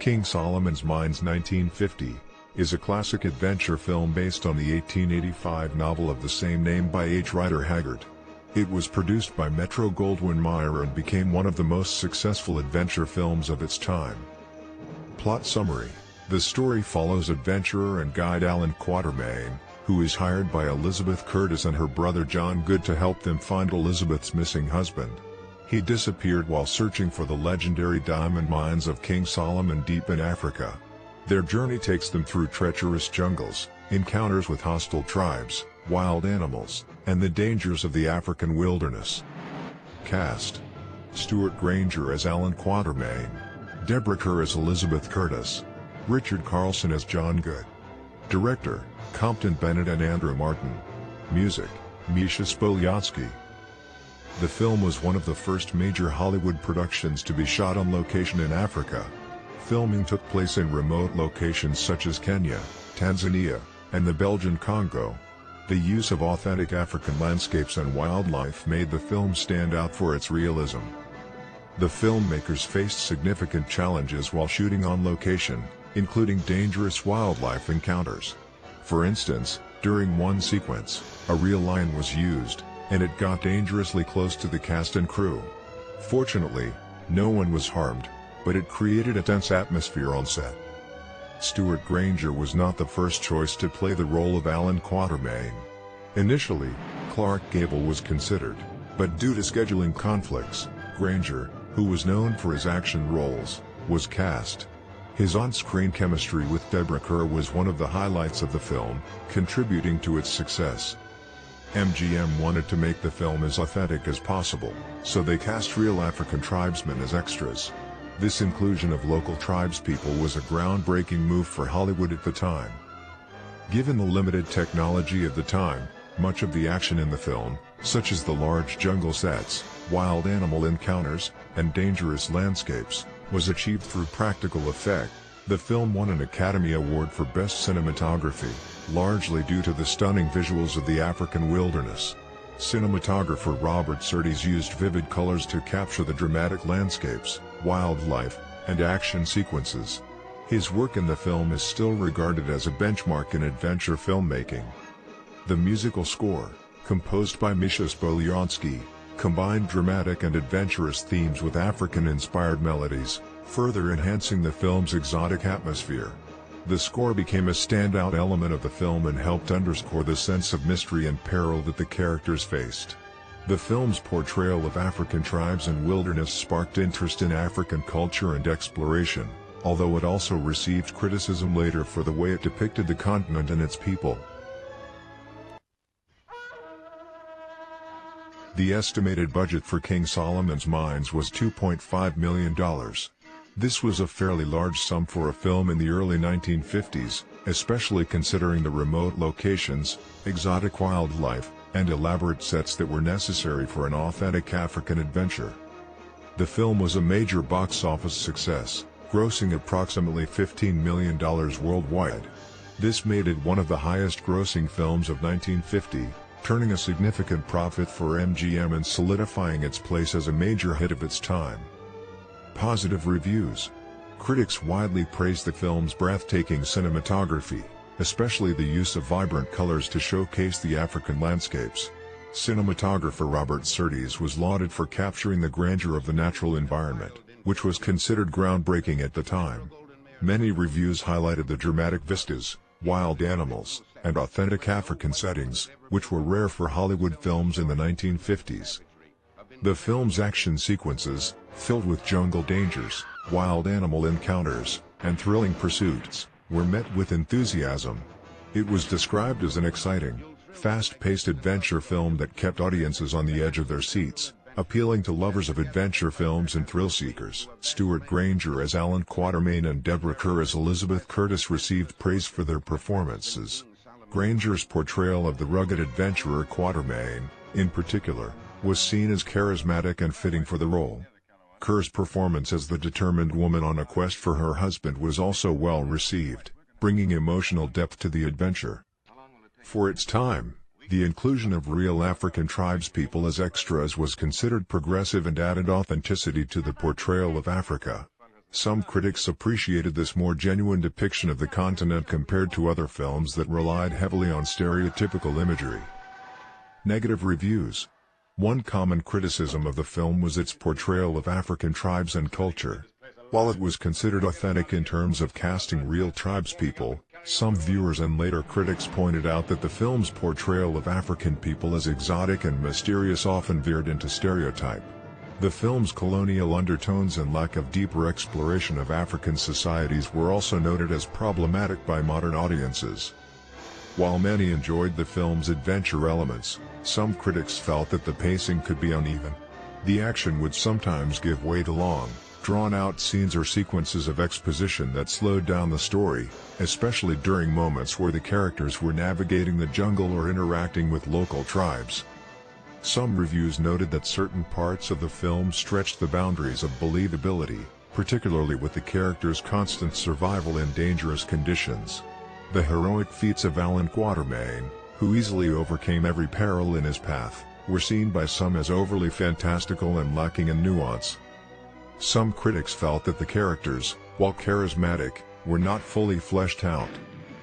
King Solomon's Mines 1950, is a classic adventure film based on the 1885 novel of the same name by H. Rider Haggard. It was produced by Metro-Goldwyn-Mayer and became one of the most successful adventure films of its time. Plot summary: the story follows adventurer and guide Alan Quatermain, who is hired by Elizabeth Curtis and her brother John Good to help them find Elizabeth's missing husband. He disappeared while searching for the legendary diamond mines of King Solomon deep in Africa. Their journey takes them through treacherous jungles, encounters with hostile tribes, wild animals, and the dangers of the African wilderness. Cast: Stuart Granger as Alan Quatermain, Deborah Kerr as Elizabeth Curtis, Richard Carlson as John Good. Director: Compton Bennett and Andrew Martin. Music: Misha Spoliansky. The film was one of the first major Hollywood productions to be shot on location in Africa. Filming took place in remote locations such as Kenya, Tanzania, and the Belgian Congo. The use of authentic African landscapes and wildlife made the film stand out for its realism. The filmmakers faced significant challenges while shooting on location, including dangerous wildlife encounters. For instance, during one sequence, a real lion was used, and it got dangerously close to the cast and crew. Fortunately, no one was harmed, but it created a tense atmosphere on set. Stuart Granger was not the first choice to play the role of Alan Quatermain. Initially, Clark Gable was considered, but due to scheduling conflicts, Granger, who was known for his action roles, was cast. His on-screen chemistry with Deborah Kerr was one of the highlights of the film, contributing to its success. MGM wanted to make the film as authentic as possible, so they cast real African tribesmen as extras. This inclusion of local tribespeople was a groundbreaking move for Hollywood at the time. Given the limited technology of the time, much of the action in the film, such as the large jungle sets, wild animal encounters, and dangerous landscapes, was achieved through practical effect. The film won an Academy Award for Best Cinematography, largely due to the stunning visuals of the African wilderness. Cinematographer Robert Surtees used vivid colors to capture the dramatic landscapes, wildlife, and action sequences. His work in the film is still regarded as a benchmark in adventure filmmaking. The musical score, composed by Misha Spoliansky, combined dramatic and adventurous themes with African-inspired melodies, further enhancing the film's exotic atmosphere. The score became a standout element of the film and helped underscore the sense of mystery and peril that the characters faced. The film's portrayal of African tribes and wilderness sparked interest in African culture and exploration, although it also received criticism later for the way it depicted the continent and its people. The estimated budget for King Solomon's Mines was $2.5 million. This was a fairly large sum for a film in the early 1950s, especially considering the remote locations, exotic wildlife, and elaborate sets that were necessary for an authentic African adventure. The film was a major box office success, grossing approximately $15 million worldwide. This made it one of the highest-grossing films of 1950, turning a significant profit for MGM and solidifying its place as a major hit of its time. Positive reviews. Critics widely praised the film's breathtaking cinematography, especially the use of vibrant colors to showcase the African landscapes. Cinematographer Robert Surtees was lauded for capturing the grandeur of the natural environment, which was considered groundbreaking at the time. Many reviews highlighted the dramatic vistas, wild animals, and authentic African settings, which were rare for Hollywood films in the 1950s. The film's action sequences, filled with jungle dangers, wild animal encounters, and thrilling pursuits, were met with enthusiasm. It was described as an exciting, fast-paced adventure film that kept audiences on the edge of their seats, appealing to lovers of adventure films and thrill-seekers. Stuart Granger as Alan Quatermain and Deborah Kerr as Elizabeth Curtis received praise for their performances. Granger's portrayal of the rugged adventurer Quatermain, in particular, was seen as charismatic and fitting for the role. Kerr's performance as the determined woman on a quest for her husband was also well received, bringing emotional depth to the adventure. For its time, the inclusion of real African tribespeople as extras was considered progressive and added authenticity to the portrayal of Africa. Some critics appreciated this more genuine depiction of the continent compared to other films that relied heavily on stereotypical imagery. Negative reviews. One common criticism of the film was its portrayal of African tribes and culture. While it was considered authentic in terms of casting real tribespeople, some viewers and later critics pointed out that the film's portrayal of African people as exotic and mysterious often veered into stereotype. The film's colonial undertones and lack of deeper exploration of African societies were also noted as problematic by modern audiences. While many enjoyed the film's adventure elements, some critics felt that the pacing could be uneven. The action would sometimes give way to long, drawn-out scenes or sequences of exposition that slowed down the story, especially during moments where the characters were navigating the jungle or interacting with local tribes. Some reviews noted that certain parts of the film stretched the boundaries of believability, particularly with the characters' constant survival in dangerous conditions. The heroic feats of Allan Quatermain, who easily overcame every peril in his path, were seen by some as overly fantastical and lacking in nuance. Some critics felt that the characters, while charismatic, were not fully fleshed out.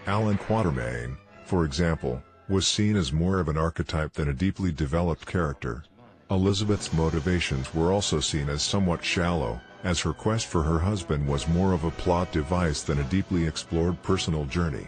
Allan Quatermain, for example, was seen as more of an archetype than a deeply developed character. Elizabeth's motivations were also seen as somewhat shallow, as her quest for her husband was more of a plot device than a deeply explored personal journey.